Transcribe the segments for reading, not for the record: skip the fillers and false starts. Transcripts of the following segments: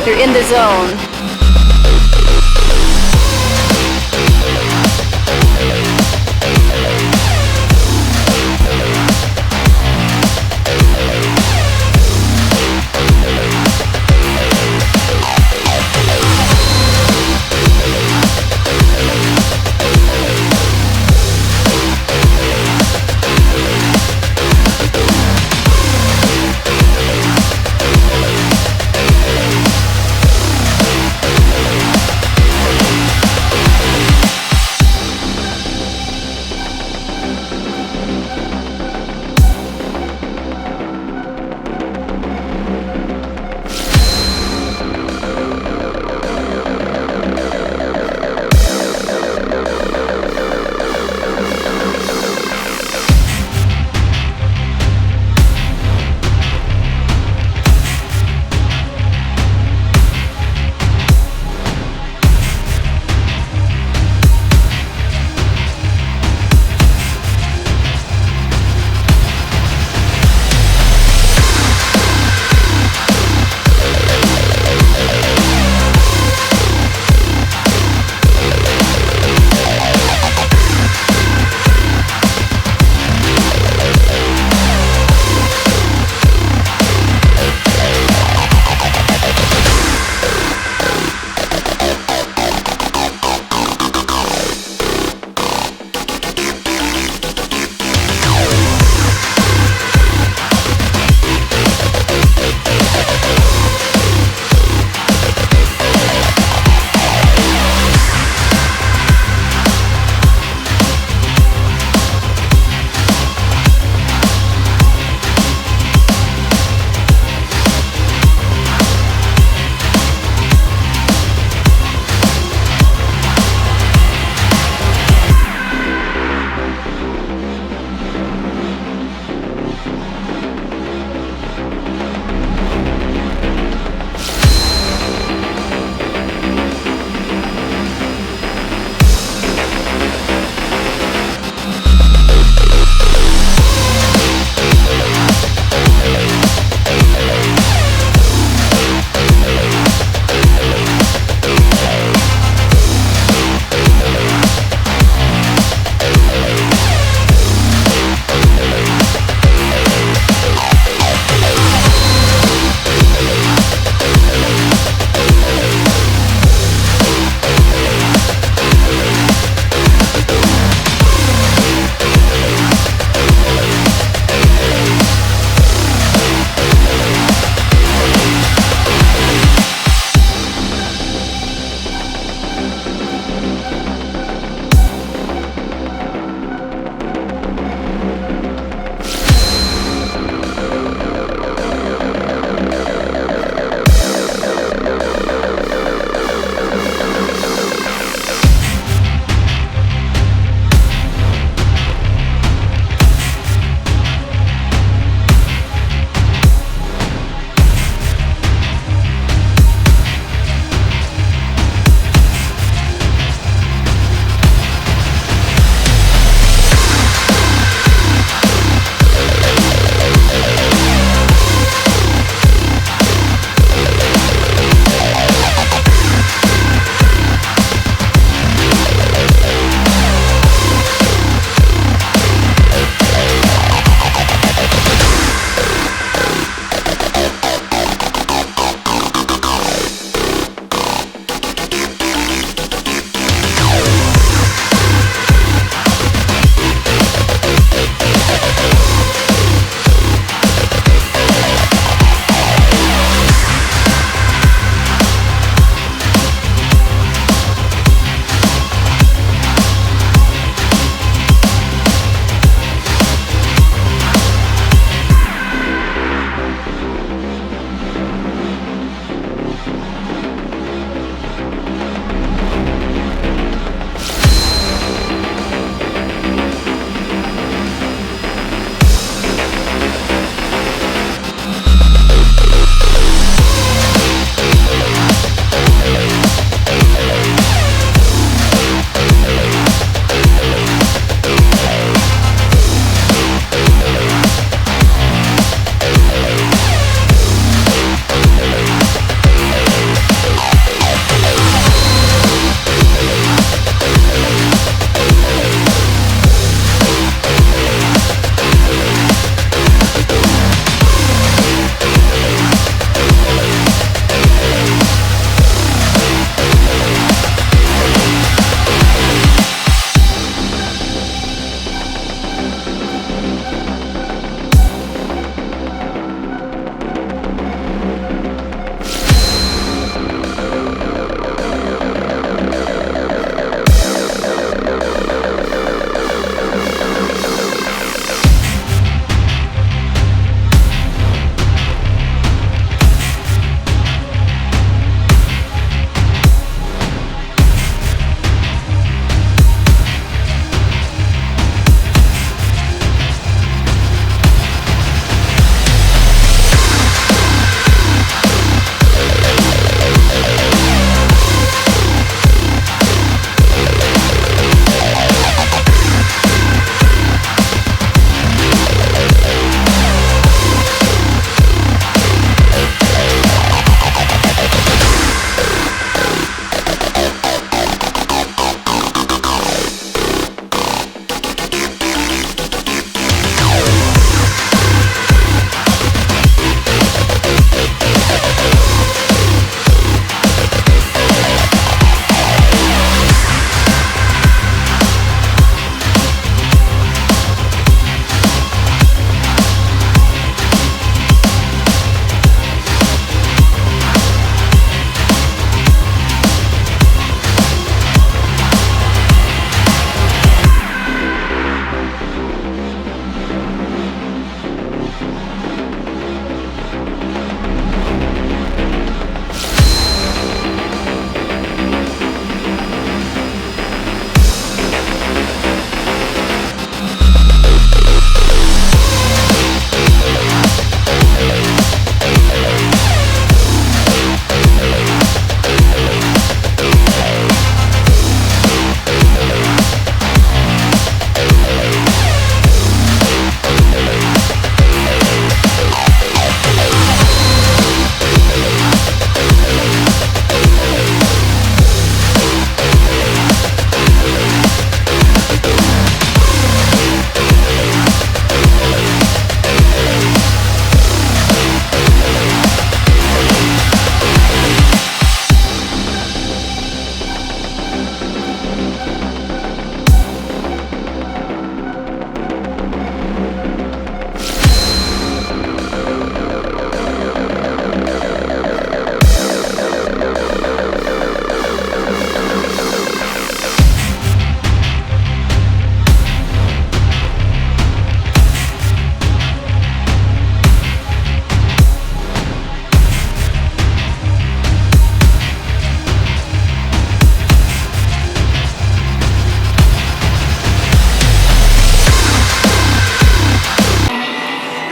You're in the zone.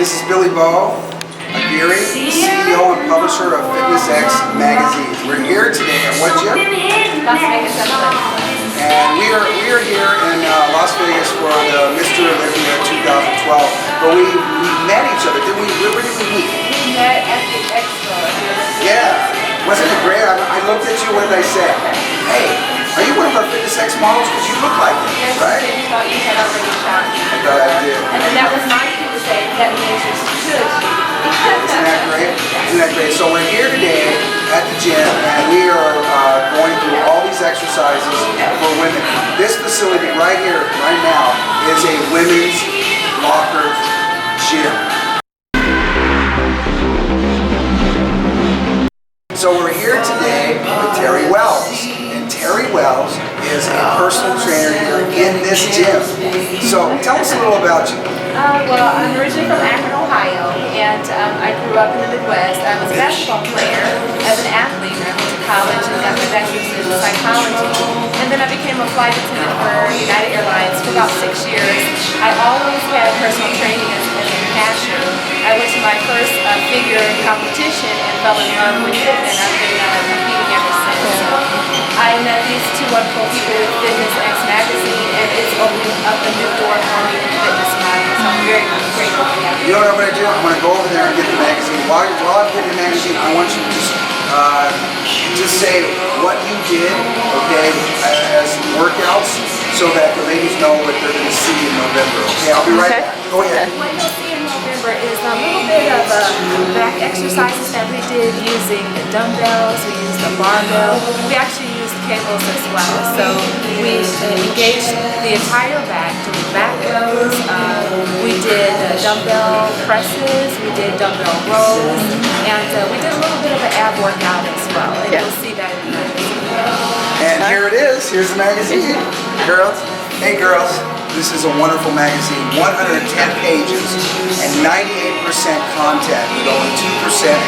This is BillyBow Aguirre, CEO and publisher of FitnessX magazine. We're here today at what gym? Las Vegas Photoshoot. And we are here in Las Vegas for the Mr. Olympia 2012. But we met each other, didn't we? Where did we meet? We met at the expo. Yeah. Wasn't it great? I looked at you when I said, hey, are you one of our FitnessX models? Because you look like it, yes, right? Yes, you thought you had already shot me. I thought I did. And then that was my cue to say, that means you should. Isn't that great? Isn't that great? So we're here today at the gym, and we are going through all these exercises for women. This facility right here, right now, is a women's locker gym. So we're here today with Terri Wells, and Terri Wells is a personal trainer here in this gym. So tell us a little about you. Well, I'm originally from Akron, Ohio, and I grew up in the Midwest. I was a basketball player as an athlete. I went to college and got my bachelor's in psychology, and then I became a flight attendant for United Airlines for about 6 years. I always had personal training as a passion. I went to my first figure competition and fell in love with it, and I've been competing ever since. I met these two wonderful people with FitnessX magazine, and it's opened up a new door for me in the fitness market. So I'm very grateful for that. You know what I'm going to do? I'm going to go over there and get the magazine. While I'm getting the magazine, I want you to just say what you did, okay, as workouts, so that the ladies know what they're going to see in November. Okay, I'll be right back. Go ahead. What you'll see in November is a little bit of back exercises that we did using the dumbbells. We used the barbell. We actually used cables as well. So we engaged the entire back, doing back rows. We did dumbbell presses. We did dumbbell rows, and we did a little bit of an ab workout as well. And you'll see that in the magazine. And here it is. Here's the magazine. Girls, hey girls, this is a wonderful magazine. 110 pages and 98% content with only 2%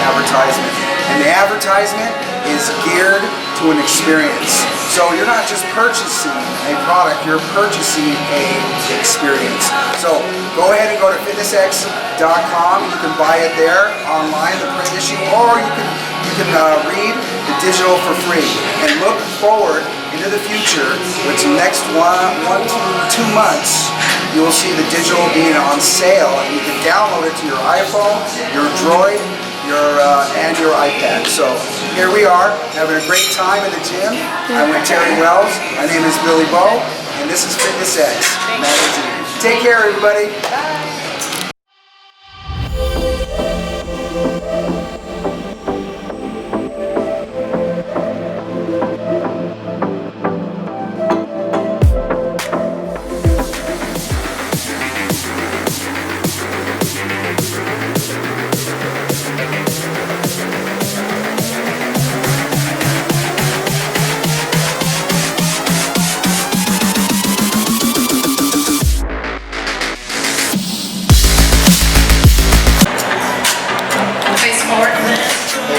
advertisement. And the advertisement is geared to an experience. So you're not just purchasing a product, you're purchasing an experience. So go ahead and go to FitnessX.com. You can buy it there online, the print issue, or you can read the digital for free. And look forward into the future, which next 1 to 2 months, you will see the digital being on sale, and you can download it to your iPhone, your Droid, and your iPad. So here we are, having a great time in the gym. I'm with Terri Wells. My name is BillyBow, and this is FitnessX magazine. Take care, everybody. Bye.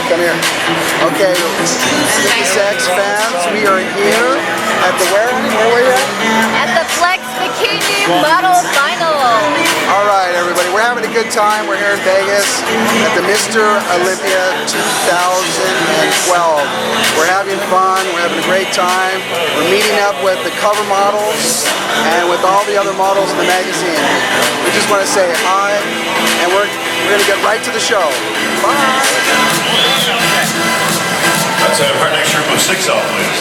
Come here. Okay, FitnessX fans, we are here at the where? Where were you at? At the Flex Bikini Model Final. All right, everybody, we're having a good time. We're here in Vegas at the Mr. Olympia 2012. We're having fun. We're having a great time. We're meeting up with the cover models and with all the other models in the magazine. We just want to say hi, and we're going to get right to the show. Bye. Let's have our next group of 6 out, please.